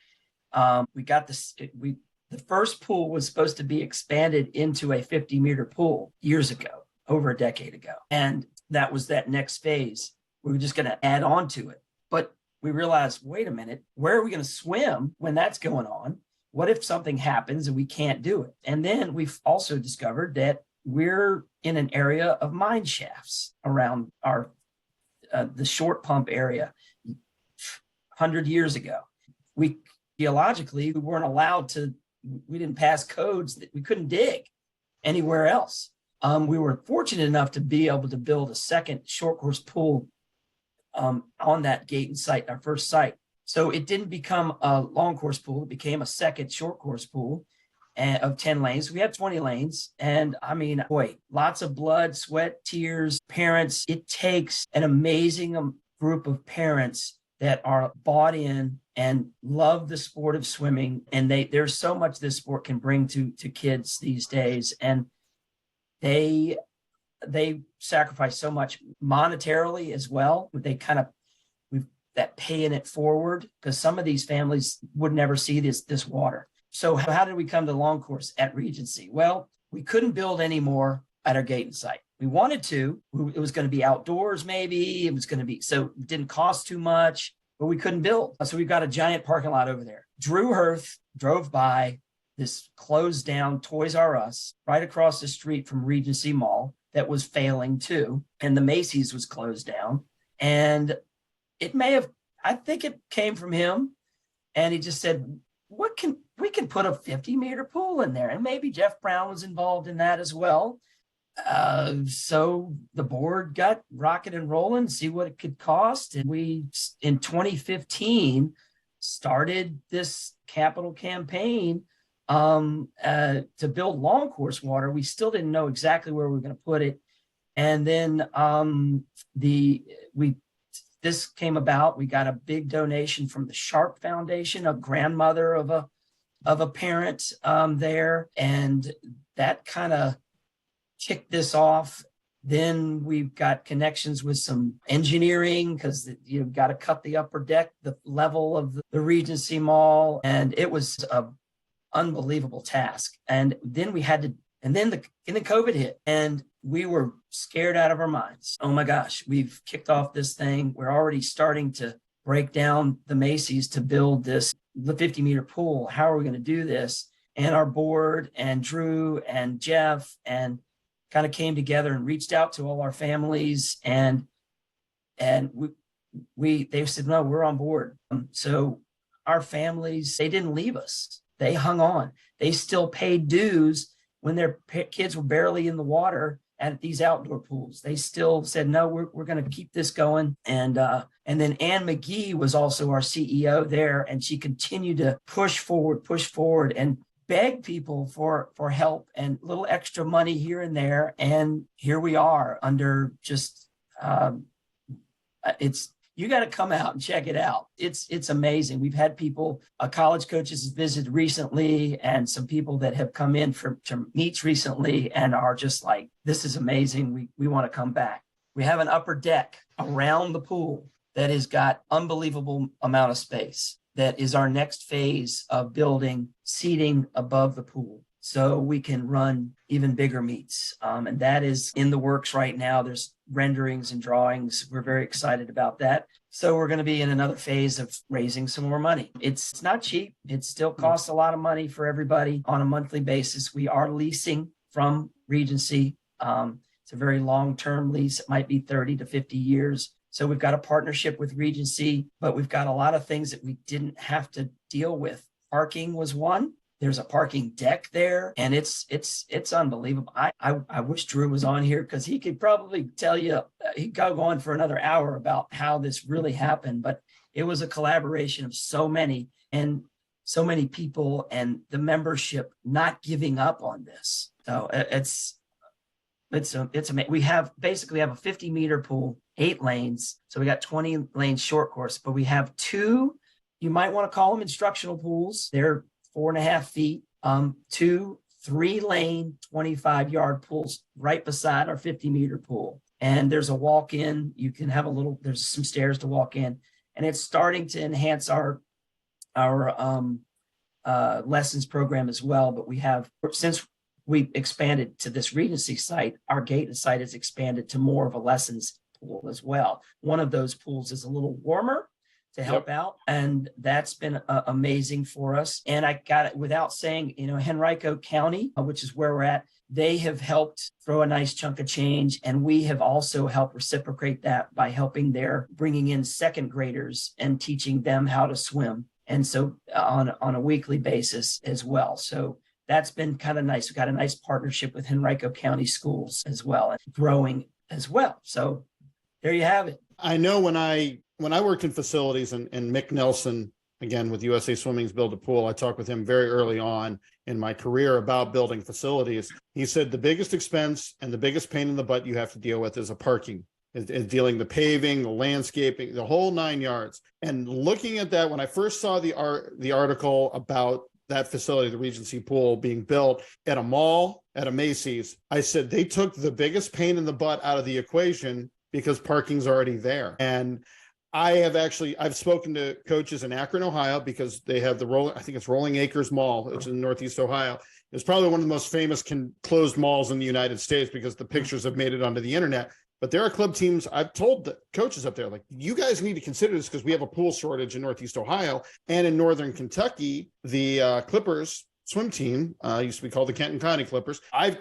we got this, the first pool was supposed to be expanded into a 50-meter pool years ago, over a decade ago. And that was that next phase. We were just going to add on to it. But we realized, wait a minute, where are we going to swim when that's going on? What if something happens and we can't do it? And then we've also discovered that we're in an area of mine shafts around our the short pump area 100 years ago. Geologically, we weren't allowed to, we didn't pass codes that we couldn't dig anywhere else. We were fortunate enough to be able to build a second short course pool on that Gayton site, our first site. So it didn't become a long course pool. It became a second short course pool of 10 lanes. We had 20 lanes. And I mean, boy, lots of blood, sweat, tears, parents. It takes an amazing group of parents that are bought in and love the sport of swimming. And there's so much this sport can bring to kids these days. And they sacrifice so much monetarily as well. They kind of, that paying it forward, because some of these families would never see this water. So how did we come to long course at Regency? Well, we couldn't build any more at our Gayton site. We wanted to. It was going to be outdoors, maybe. It was going to be, so it didn't cost too much, but we couldn't build. So we've got a giant parking lot over there. Drew Hirth drove by this closed down Toys R Us right across the street from Regency Mall that was failing too. And the Macy's was closed down. And I think it came from him. And he just said, we can put a 50-meter pool in there. And maybe Jeff Brown was involved in that as well. So the board got rocking and rolling, see what it could cost. And we, in 2015, started this capital campaign to build long course water. We still didn't know exactly where we were going to put it. And then this came about. We got a big donation from the Sharp Foundation, a grandmother of a parent there. And that kind of kicked this off. Then we've got connections with some engineering, because you've got to cut the upper deck, the level of the Regency Mall. And it was a unbelievable task. And then then COVID hit, and we were scared out of our minds. Oh my gosh, we've kicked off this thing. We're already starting to break down the Macy's to build the 50-meter pool. How are we going to do this? And our board and Drew and Jeff and kind of came together and reached out to all our families, and they said, no, we're on board. So our families, they didn't leave us. They hung on. They still paid dues when their kids were barely in the water at these outdoor pools. They still said, no, we're going to keep this going. And then Ann McGee was also our CEO there, and she continued to push forward. And beg people for help and little extra money here and there. And here we are under just, you got to come out and check it out. It's amazing. We've had people, college coaches visited recently, and some people that have come in to meets recently and are just like, this is amazing. We want to come back. We have an upper deck around the pool that has got unbelievable amount of space. That is our next phase of building seating above the pool, so we can run even bigger meets. And that is in the works right now. There's renderings and drawings. We're very excited about that. So we're going to be in another phase of raising some more money. It's not cheap. It still costs a lot of money for everybody on a monthly basis. We are leasing from Regency. It's a very long-term lease. It might be 30 to 50 years. So we've got a partnership with Regency, but we've got a lot of things that we didn't have to deal with. Parking was one. There's a parking deck there, and it's unbelievable. I wish Drew was on here because he could probably tell you, he'd go on for another hour about how this really happened. But it was a collaboration of so many people, and the membership not giving up on this. So it's amazing. We have a 50-meter pool, 8 lanes. So we got 20 lanes short course, but we have 2, you might want to call them instructional pools. They're 4.5 feet, 2 3-lane, 25-yard pools right beside our 50-meter pool. And there's a walk-in. You can have there's some stairs to walk in, and it's starting to enhance our lessons program as well. But since we expanded to this Regency site, our Gaydon site has expanded to more of a lessons pool as well. One of those pools is a little warmer to help out, and that's been amazing for us. And I got it without saying, Henrico County, which is where we're at, they have helped throw a nice chunk of change, and we have also helped reciprocate that by bringing in second graders and teaching them how to swim, and so on a weekly basis as well. So that's been kind of nice. We've got a nice partnership with Henrico County Schools as well, and growing as well. So there you have it. I know when I worked in facilities, and Mick Nelson, again, with USA Swimming's Build a Pool, I talked with him very early on in my career about building facilities. He said the biggest expense and the biggest pain in the butt you have to deal with is a parking, is dealing the paving, the landscaping, the whole 9 yards. And looking at that, when I first saw the article about that facility, the Regency Pool being built at a mall, at a Macy's, I said they took the biggest pain in the butt out of the equation because parking's already there. And I've spoken to coaches in Akron, Ohio, because they have I think it's Rolling Acres Mall, which is in Northeast Ohio. It's probably one of the most famous closed malls in the United States because the pictures have made it onto the internet. But there are club teams, I've told the coaches up there, like, you guys need to consider this because we have a pool shortage in Northeast Ohio. And in Northern Kentucky, the Clippers swim team used to be called the Kenton County Clippers. I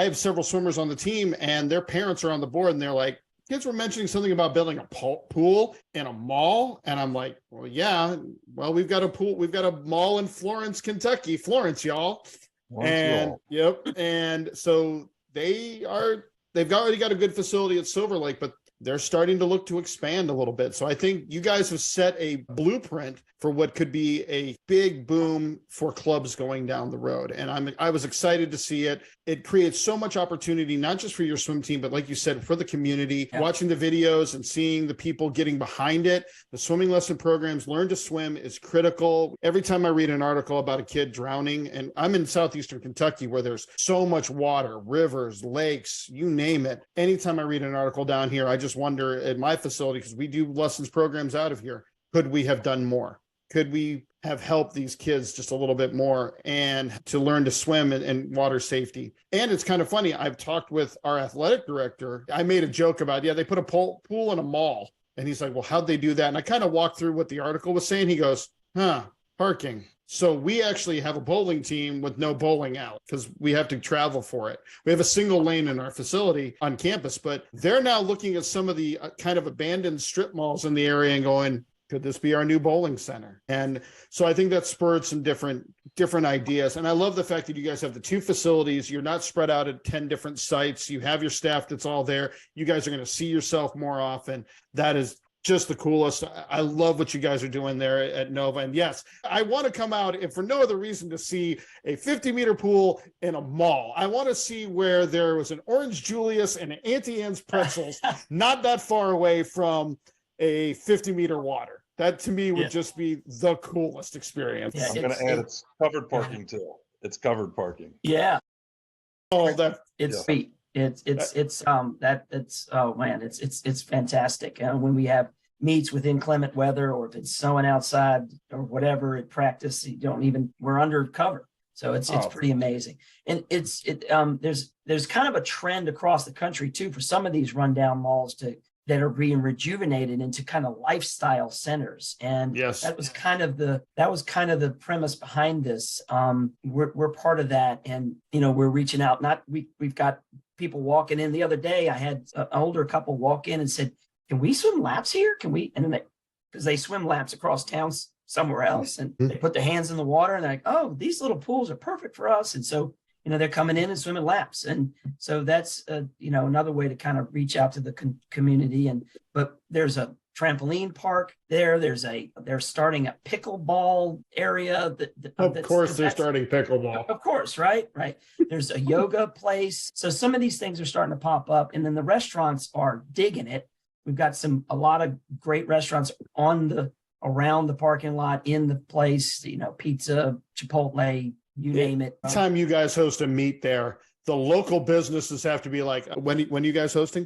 have several swimmers on the team, and their parents are on the board, and they're like, kids were mentioning something about building a pool in a mall. And I'm like, well, yeah, we've got a pool. We've got a mall in Florence, Kentucky, y'all. Yep. And so they've already got a good facility at Silver Lake, but they're starting to look to expand a little bit. So I think you guys have set a blueprint for what could be a big boom for clubs going down the road. And I was excited to see it. It creates so much opportunity, not just for your swim team, but like you said, for the community. Yeah. Watching the videos and seeing the people getting behind it. The swimming lesson programs, Learn to Swim, is critical. Every time I read an article about a kid drowning, and I'm in southeastern Kentucky where there's so much water, rivers, lakes, you name it. Anytime I read an article down here, I just wonder at my facility, because we do lessons programs out of here, could we have done more? Could we have helped these kids just a little bit more and to learn to swim and water safety? And it's kind of funny. I've talked with our athletic director. I made a joke about, they put a pool in a mall. And he's like, well, how'd they do that? And I kind of walked through what the article was saying. He goes, parking. So we actually have a bowling team with no bowling out because we have to travel for it. We have a single lane in our facility on campus, but they're now looking at some of the kind of abandoned strip malls in the area and going, could this be our new bowling center? And so I think that spurred some different ideas. And I love the fact that you guys have the 2 facilities. You're not spread out at 10 different sites. You have your staff that's all there. You guys are going to see yourself more often. That is just the coolest. I love what you guys are doing there at Nova. And yes, I want to come out, if for no other reason, to see a 50-meter pool in a mall. I want to see where there was an Orange Julius and an Auntie Anne's pretzels, not that far away from a 50-meter water. That to me would just be the coolest experience. Yeah, I'm going to add it's covered parking too. It's covered parking. Yeah. Oh, that it's sweet. It's oh man, it's fantastic. And when we have meets with inclement weather, or if it's snowing outside or whatever at practice, we're undercover. So it's pretty amazing. And there's kind of a trend across the country too for some of these rundown malls that are being rejuvenated into kind of lifestyle centers. And that was kind of the premise behind this. We're part of that. And, we're reaching out, we've got people walking in. The other day, I had an older couple walk in and said, can we swim laps here? Can we? And then because they swim laps across town somewhere else, and they put their hands in the water and they're like, oh, these little pools are perfect for us. And so, they're coming in and swimming laps. And so that's, another way to kind of reach out to the community. But there's a trampoline park there. They're starting a pickleball area. Of course they're starting pickleball. Of course, right? There's a yoga place. So some of these things are starting to pop up. And then the restaurants are digging it. We've got a lot of great restaurants around the parking lot, in the place, pizza, Chipotle, you name it. Time you guys host a meet there, the local businesses have to be like, when are you guys hosting?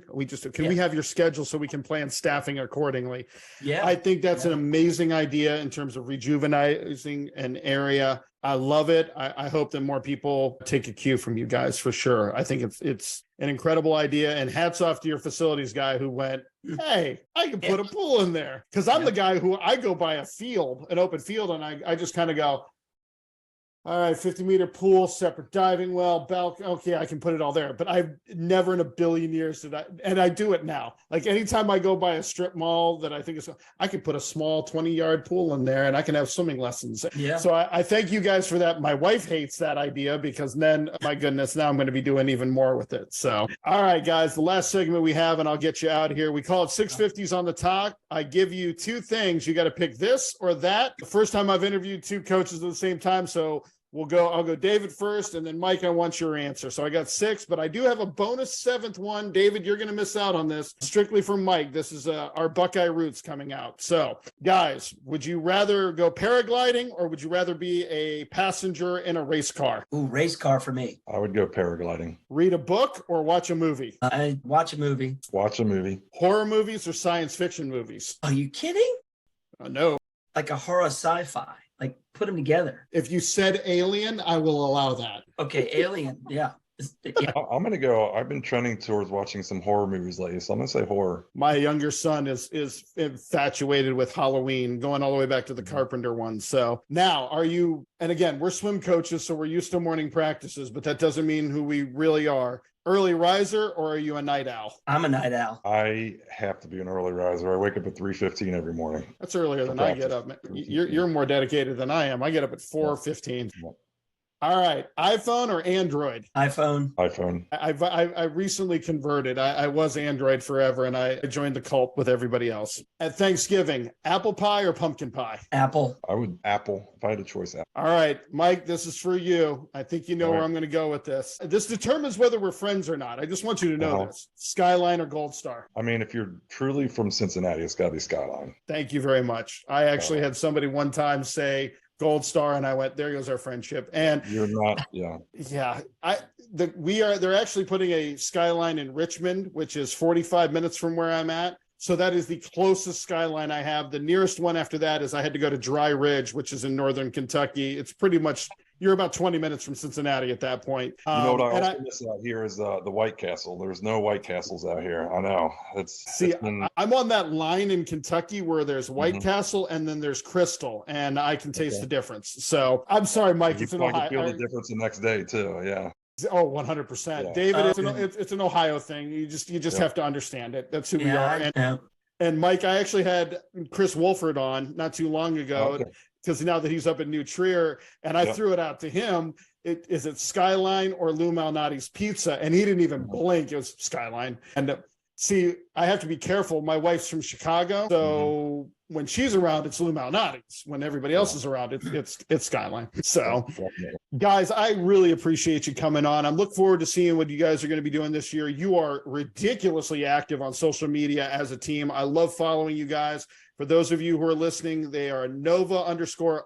Can we have your schedule so we can plan staffing accordingly? Yeah. I think that's an amazing idea in terms of rejuvenating an area. I love it. I hope that more people take a cue from you guys for sure. I think it's an incredible idea, and hats off to your facilities guy who went, hey, I can put a pool in there. Cause I'm the guy who I go by an open field, and I just kind of go, all right, 50-meter pool, separate diving well, balcony. Okay, I can put it all there. But I've never in a billion years and I do it now. Like anytime I go by a strip mall that I think I could put a small 20-yard pool in there and I can have swimming lessons. Yeah. So I thank you guys for that. My wife hates that idea because then, my goodness, now I'm going to be doing even more with it. So, all right, guys, the last segment we have, and I'll get you out of here. We call it 650s on the talk. I give you two things. You got to pick this or that. The first time I've interviewed two coaches at the same time. So I'll go David first, and then Mike, I want your answer. So I got 6, but I do have a bonus 7th one. David, you're going to miss out on this. Strictly for Mike. This is our Buckeye roots coming out. So guys, would you rather go paragliding, or would you rather be a passenger in a race car? Ooh, race car for me. I would go paragliding. Read a book or watch a movie? I watch a movie. Watch a movie. Horror movies or science fiction movies? Are you kidding? No. Like a horror sci-fi. Like, put them together. If you said Alien, I will allow that. Okay, Alien, yeah. I'm going to go. I've been trending towards watching some horror movies lately, so I'm going to say horror. My younger son is infatuated with Halloween, going all the way back to the Carpenter one. So now, and again, we're swim coaches, so we're used to morning practices, but that doesn't mean who we really are. Early riser, or are you a night owl? I'm a night owl. I have to be an early riser. I wake up at 3:15 every morning. That's earlier than I get up. You're more dedicated than I am. I get up at 4:15. All right. iPhone or Android? iPhone. I recently converted. I was Android forever, and I joined the cult with everybody else. At Thanksgiving, apple pie or pumpkin pie? Apple. I would apple. If I had a choice, apple. All right, Mike, this is for you. I think you know where I'm going to go with this. This determines whether we're friends or not. I just want you to know this. Skyline or Gold Star? I mean, if you're truly from Cincinnati, it's got to be Skyline. Thank you very much. I actually had somebody one time say Gold Star, and I went, there goes our friendship. And you're not, they're actually putting a Skyline in Richmond, which is 45 minutes from where I'm at. So that is the closest Skyline I have. The nearest one after that is I had to go to Dry Ridge, which is in northern Kentucky. It's pretty much, you're about 20 minutes from Cincinnati at that point. You know what I also miss out here is the White Castle. There's no White Castles out here. I know. I'm on that line in Kentucky where there's White Castle and then there's Crystal, and I can taste the difference. So I'm sorry, Mike. You can feel the difference the next day too. Yeah. Oh, 100%. Yeah. David, it's an Ohio thing. You just have to understand it. That's who we are. And Mike, I actually had Chris Wolford on not too long ago because now that he's up in New Trier, and I threw it out to him. Is it Skyline or Lou Malnati's Pizza? And he didn't even blink. It was Skyline. And See, I have to be careful. My wife's from Chicago, so when she's around, it's Lou Malnati's. When everybody else is around, it's Skyline. So, guys, I really appreciate you coming on. I'm looking forward to seeing what you guys are going to be doing this year. You are ridiculously active on social media as a team. I love following you guys. For those of you who are listening, they are Nova_of_VA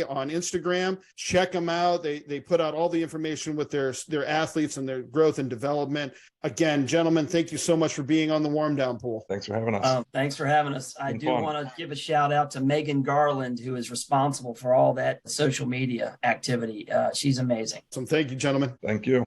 on Instagram. Check them out. They put out all the information with their athletes and their growth and development. Again, gentlemen, thank you so much for being on the Warm Down Pool. Thanks for having us. Thanks for having us. I do want to give a shout out to Megan Garland, who is responsible for all that social media activity. She's amazing. So thank you, gentlemen. Thank you.